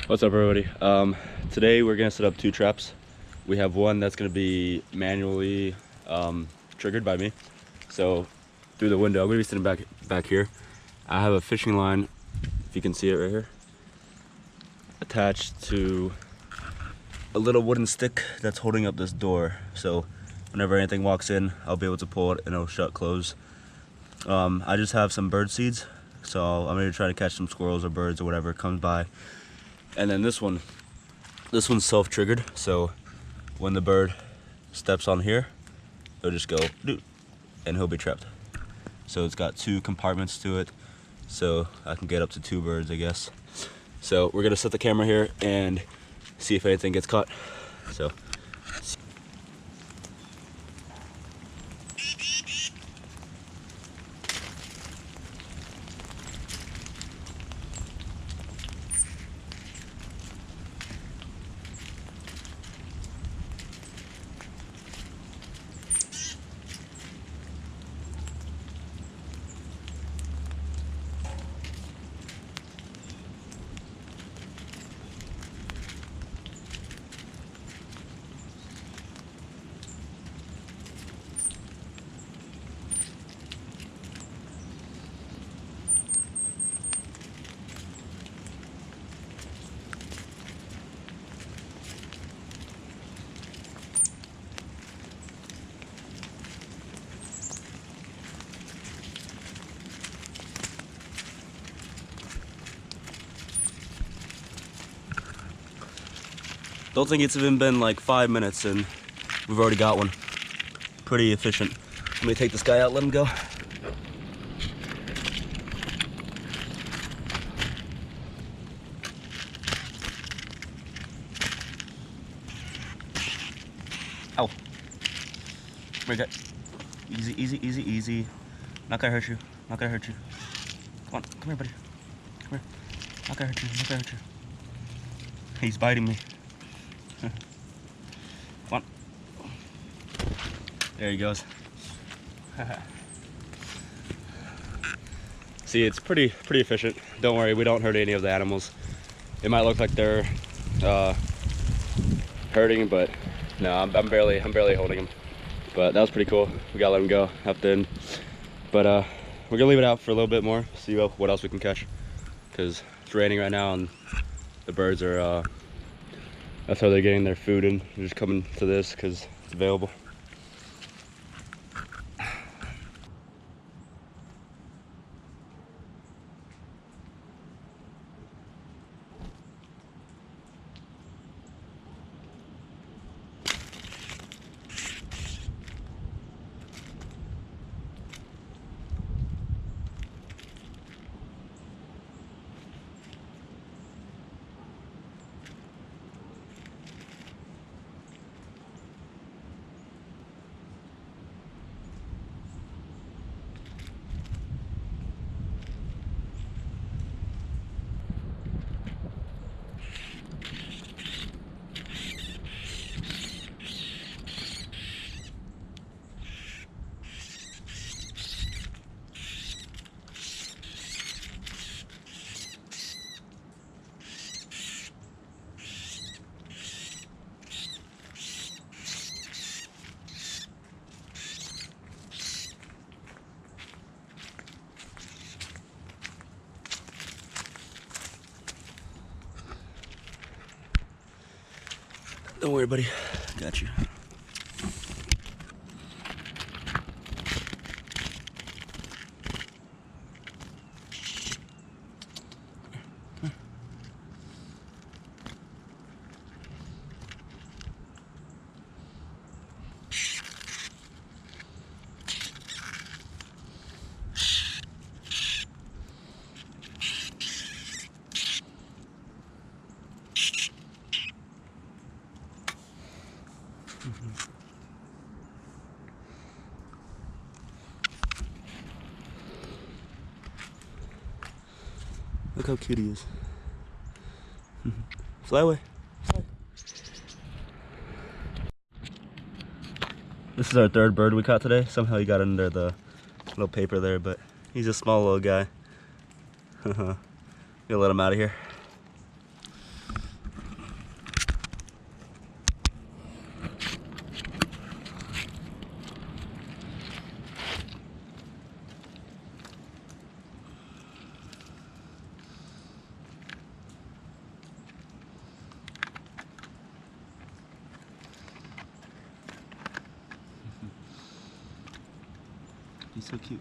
What's up, everybody? Today we're gonna set up two traps. We have one that's gonna be manually triggered by me. So through the window, I'm gonna be sitting back here. I have a fishing line, if you can see it right here, attached to a little wooden stick that's holding up this door. So whenever anything walks in, I'll be able to pull it and it'll shut close. I just have some bird seeds, so I'm gonna try to catch some squirrels or birds or whatever comes by. And then this one's self-triggered, so when the bird steps on here, it'll just go doot, and he'll be trapped. So it's got two compartments to it, so I can get up to 2 birds, I guess. So we're gonna set the camera here and see if anything gets caught. So. Don't think it's even been like 5 minutes and we've already got one. Pretty efficient. Let me take this guy out, let him go. Ow. Come here, guy. Easy, easy, easy, easy. Not gonna hurt you. Not gonna hurt you. Come on, come here, buddy. Come here. Not gonna hurt you. Not gonna hurt you. He's biting me. Come on. There he goes. See, it's pretty efficient. Don't worry, we don't hurt any of the animals. It might look like they're hurting, but no, I'm barely holding them. But that was pretty cool. We gotta let them go after. But we're gonna leave it out for a little bit more, see what else we can catch. Because it's raining right now and the birds are that's how they're getting their food, and they're just coming to this because it's available. Don't worry, buddy. Got you. Look how cute he is. Fly away. Fly. This is our third bird we caught today. Somehow he got under the little paper there, but he's a small little guy. Gonna let him out of here. so cute.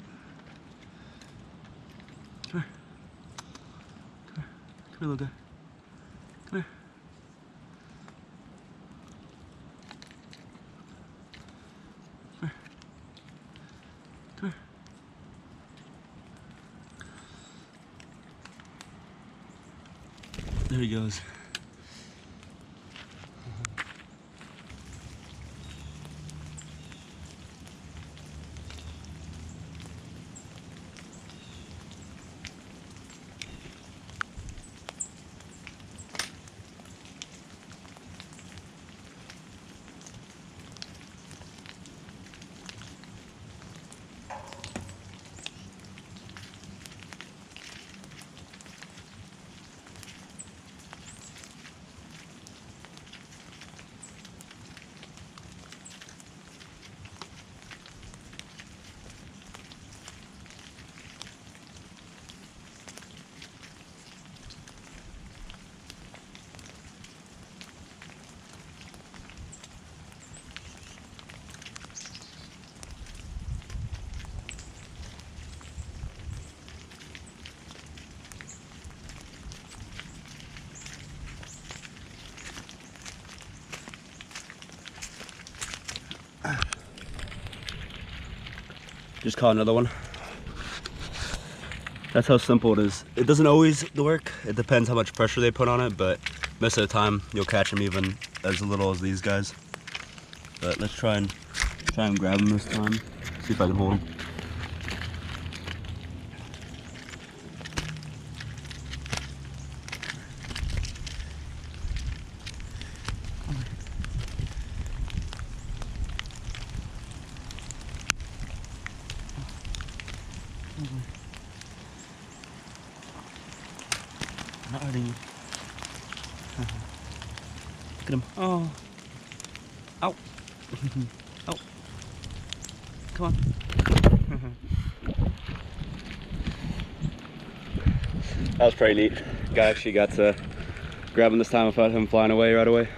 Come here. Come here. Come here, little guy. Come here. Come here. Come here. There he goes. Just caught another one. That's how simple it is. It doesn't always work. It depends how much pressure they put on it, but most of the time you'll catch them even as little as these guys. But let's try and grab them this time. See if I can hold them. I'm not hurting you. Look at him. Oh. Ow. Oh. Come on. That was pretty neat. Guy actually got to grab him this time without him flying away right away.